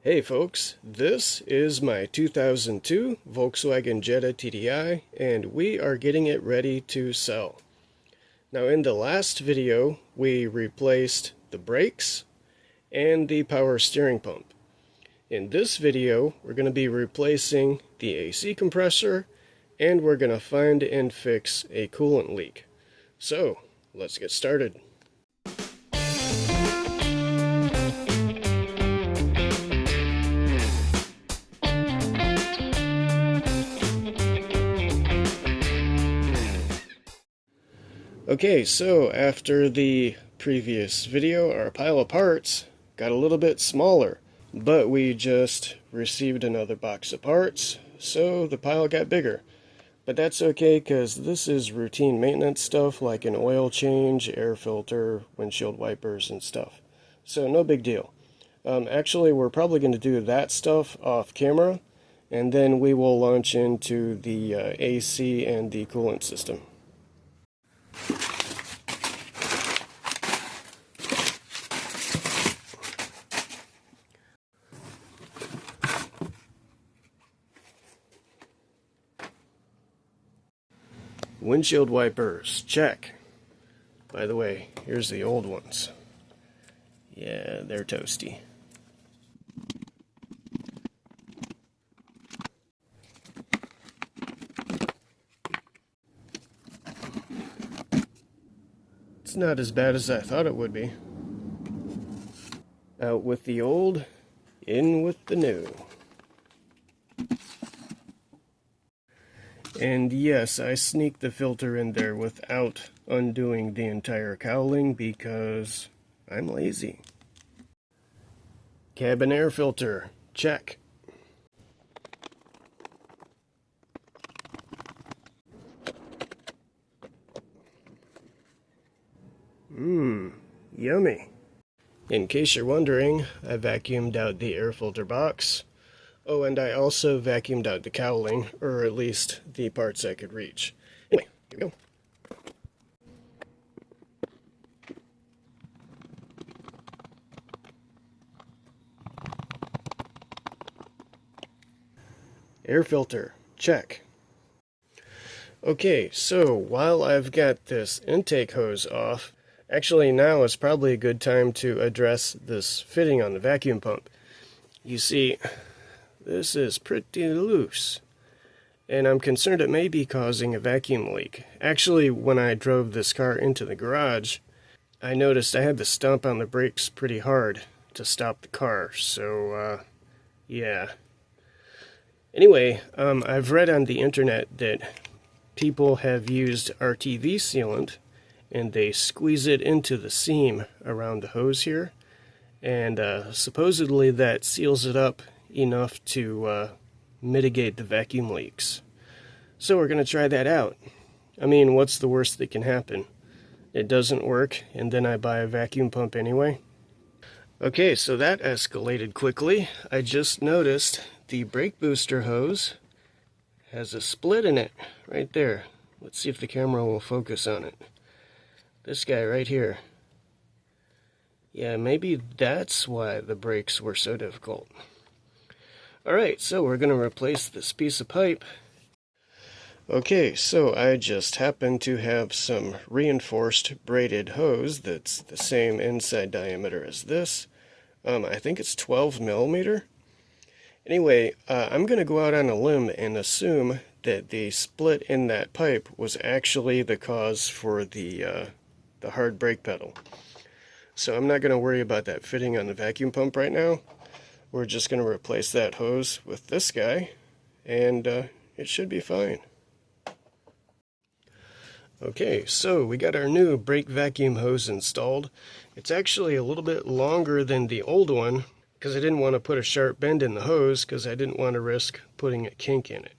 Hey folks, this is my 2002 Volkswagen Jetta TDI, and we are getting it ready to sell. Now in the last video, we replaced the brakes and the power steering pump. In this video, we're going to be replacing the AC compressor, and we're going to find and fix a coolant leak. So, let's get started. Okay, so after the previous video, our pile of parts got a little bit smaller, but we just received another box of parts, so the pile got bigger. But that's okay, because this is routine maintenance stuff like an oil change, air filter, windshield wipers, and stuff. So no big deal. Actually, we're probably going to do that stuff off camera, and then we will launch into the AC and the coolant system. Windshield wipers, check. By the way, here's the old ones. Yeah, they're toasty. It's not as bad as I thought it would be. Out with the old, in with the new. And yes, I sneaked the filter in there without undoing the entire cowling because I'm lazy. Cabin air filter, check. Yummy. In case you're wondering, I vacuumed out the air filter box. Oh, and I also vacuumed out the cowling, or at least the parts I could reach. Anyway, here we go. Air filter, check. Okay, so while I've got this intake hose off, actually now is probably a good time to address this fitting on the vacuum pump. You see, this is pretty loose, and I'm concerned it may be causing a vacuum leak. Actually, when I drove this car into the garage, I noticed I had to stomp on the brakes pretty hard to stop the car, so, yeah. Anyway, I've read on the internet that people have used RTV sealant, and they squeeze it into the seam around the hose here, and supposedly that seals it up enough to mitigate the vacuum leaks. So we're going to try that out. I mean, what's the worst that can happen? It doesn't work, and then I buy a vacuum pump anyway. Okay, so that escalated quickly. I just noticed the brake booster hose has a split in it right there. Let's see if the camera will focus on it. This guy right here. Yeah, maybe that's why the brakes were so difficult. Alright, so we're going to replace this piece of pipe. Okay, so I just happen to have some reinforced braided hose that's the same inside diameter as this. I think it's 12 millimeter. Anyway, I'm going to go out on a limb and assume that the split in that pipe was actually the cause for the hard brake pedal. So I'm not going to worry about that fitting on the vacuum pump right now. We're just going to replace that hose with this guy, and it should be fine. Okay, so we got our new brake vacuum hose installed. It's actually a little bit longer than the old one, because I didn't want to put a sharp bend in the hose, because I didn't want to risk putting a kink in it.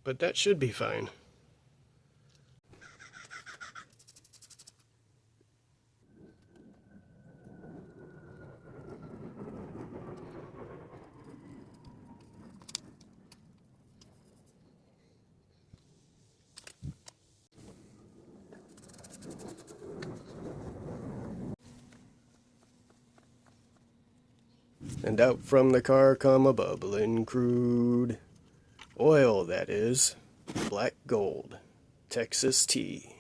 But that should be fine. and out from the car come a bubbling crude oil, that is, black gold, Texas tea.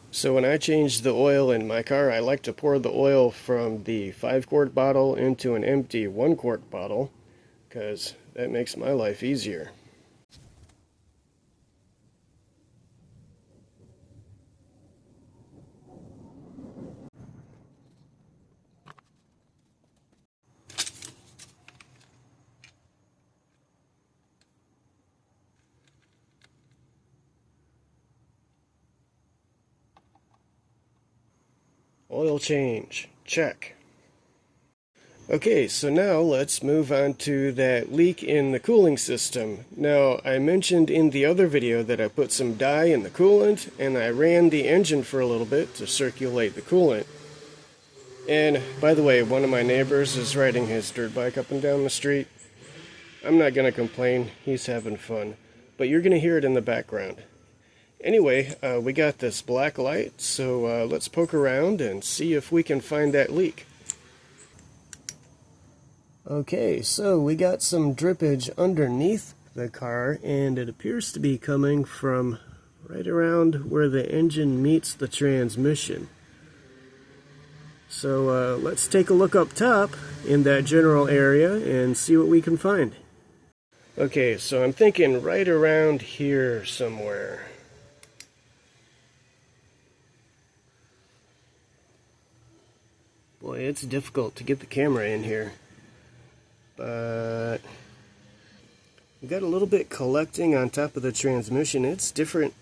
So when I change the oil in my car, I like to pour the oil from the 5-quart bottle into an empty 1-quart bottle, because that makes my life easier. Oil change, check. Okay, so now let's move on to that leak in the cooling system. Now, I mentioned in the other video that I put some dye in the coolant and I ran the engine for a little bit to circulate the coolant. And by the way, one of my neighbors is riding his dirt bike up and down the street. I'm not going to complain, he's having fun, but you're going to hear it in the background. Anyway, we got this black light, so let's poke around and see if we can find that leak. Okay, so we got some drippage underneath the car, and it appears to be coming from right around where the engine meets the transmission. So let's take a look up top in that general area and see what we can find. Okay, so I'm thinking right around here somewhere. Boy, it's difficult to get the camera in here. But we got a little bit collecting on top of the transmission. It's difficult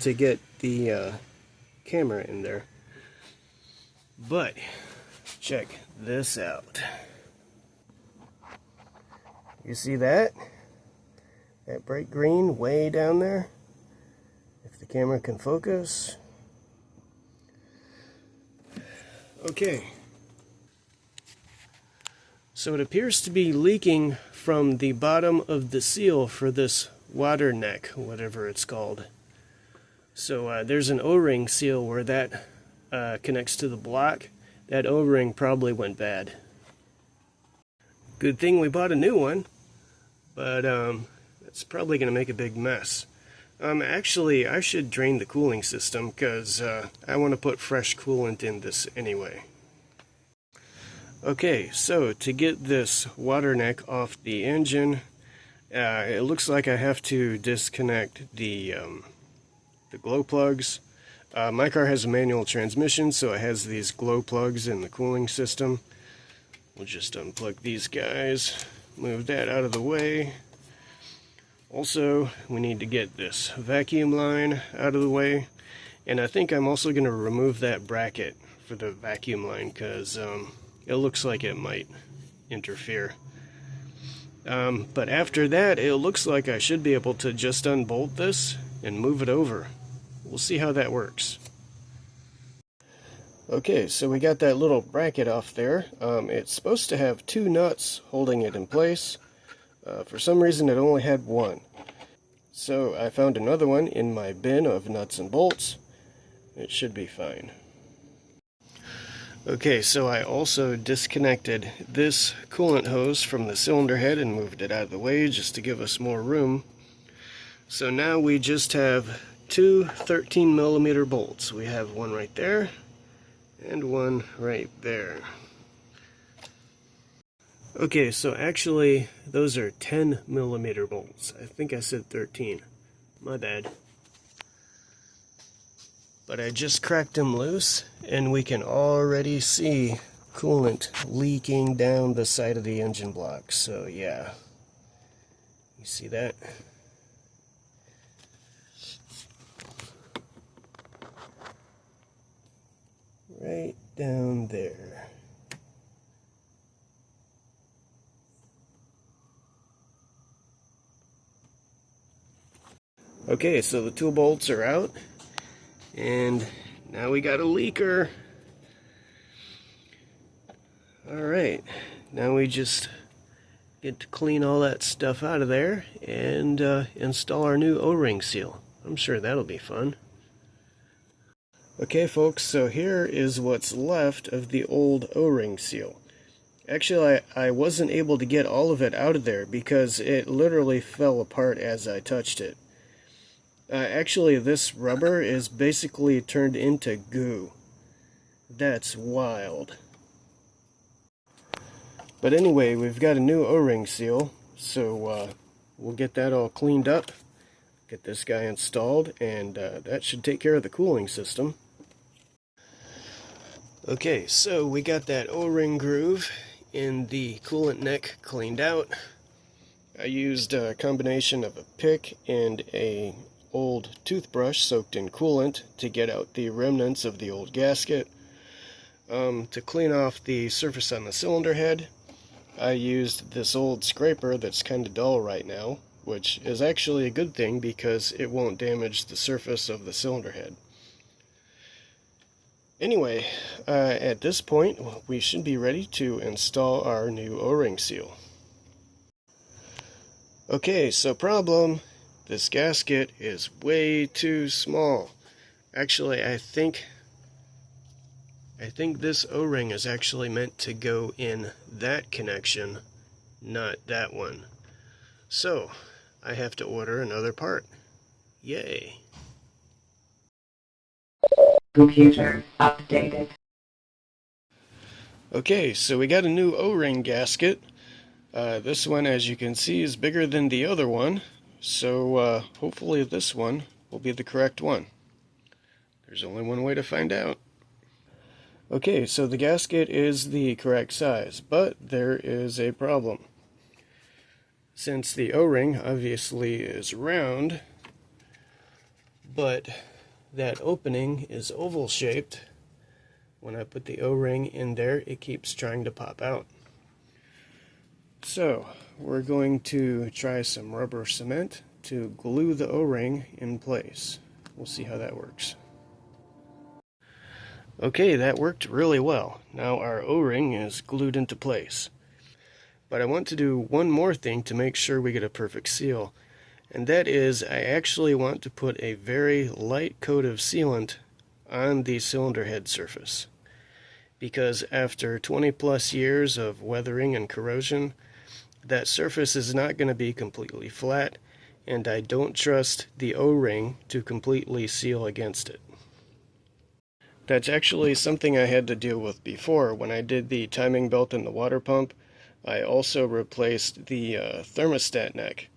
to get the camera in there. But check this out. You see that? That bright green way down there? If the camera can focus. Okay. So it appears to be leaking from the bottom of the seal for this water neck, whatever it's called. So there's an O-ring seal where that connects to the block. That O-ring probably went bad. Good thing we bought a new one, but it's probably going to make a big mess. Actually, I should drain the cooling system because I want to put fresh coolant in this anyway. Okay, so to get this water neck off the engine, it looks like I have to disconnect the glow plugs. My car has a manual transmission, so it has these glow plugs in the cooling system. We'll just unplug these guys, move that out of the way. Also, we need to get this vacuum line out of the way, and I think I'm also going to remove that bracket for the vacuum line because it looks like it might interfere. But after that, it looks like I should be able to just unbolt this and move it over. We'll see how that works. Okay, so we got that little bracket off there. It's supposed to have 2 nuts holding it in place. For some reason it only had 1. So I found another one in my bin of nuts and bolts. It should be fine. Okay, so I also disconnected this coolant hose from the cylinder head and moved it out of the way just to give us more room. So now we just have 2 13mm bolts. We have one right there and one right there. Okay, so actually those are 10mm bolts. I think I said 13. My bad. But I just cracked them loose and we can already see coolant leaking down the side of the engine block. So yeah, you see that? Right down there. Okay, so the 2 bolts are out, and now we got a leaker. Alright, now we just get to clean all that stuff out of there and install our new O-ring seal. I'm sure that'll be fun. Okay folks, so here is what's left of the old O-ring seal. Actually, I wasn't able to get all of it out of there because it literally fell apart as I touched it. Actually, this rubber is basically turned into goo. That's wild. But anyway, we've got a new O-ring seal, so we'll get that all cleaned up, get this guy installed, and that should take care of the cooling system. Okay, so we got that O-ring groove in the coolant neck cleaned out. I used a combination of a pick and a old toothbrush soaked in coolant to get out the remnants of the old gasket. To clean off the surface on the cylinder head, I used this old scraper that's kind of dull right now, which is actually a good thing because it won't damage the surface of the cylinder head. Anyway, at this point, we should be ready to install our new O-ring seal. Okay, so problem, this gasket is way too small. Actually, I think this O-ring is actually meant to go in that connection, not that one. So, I have to order another part. Yay! Computer updated. Okay, so we got a new O-ring gasket. This one, as you can see, is bigger than the other one, so hopefully this one will be the correct one. There's only one way to find out. Okay, so the gasket is the correct size, but there is a problem. Since the O-ring obviously is round, but that opening is oval shaped, when I put the O-ring in there, it keeps trying to pop out. So, we're going to try some rubber cement to glue the O-ring in place. We'll see how that works. Okay, that worked really well. Now our O-ring is glued into place. But I want to do one more thing to make sure we get a perfect seal. And that is, I actually want to put a very light coat of sealant on the cylinder head surface. Because after 20 plus years of weathering and corrosion, that surface is not going to be completely flat, and I don't trust the O-ring to completely seal against it. That's actually something I had to deal with before. When I did the timing belt and the water pump, I also replaced the thermostat neck,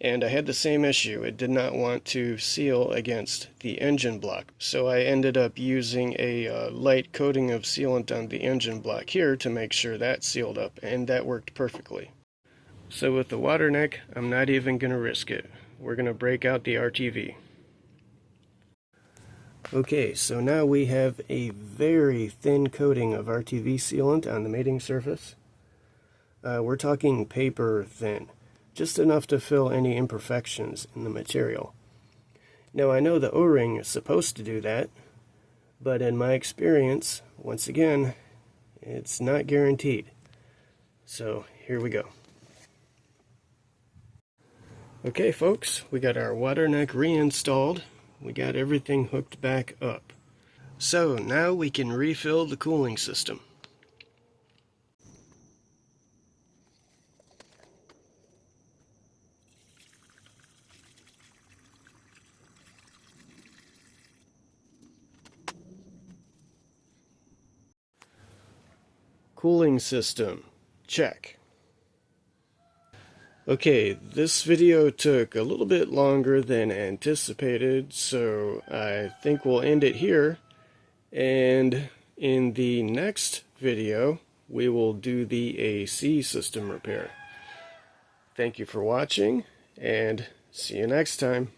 and I had the same issue. It did not want to seal against the engine block, so I ended up using a light coating of sealant on the engine block here to make sure that sealed up, and that worked perfectly. So with the water neck, I'm not even going to risk it. We're going to break out the RTV. Okay, so now we have a very thin coating of RTV sealant on the mating surface. We're talking paper thin, just enough to fill any imperfections in the material. Now I know the O-ring is supposed to do that, but in my experience, once again, it's not guaranteed. So here we go. Okay folks, we got our water neck reinstalled. We got everything hooked back up. So now we can refill the cooling system. Cooling system, check. Okay, this video took a little bit longer than anticipated, so I think we'll end it here. And in the next video, we will do the AC system repair. Thank you for watching, and see you next time.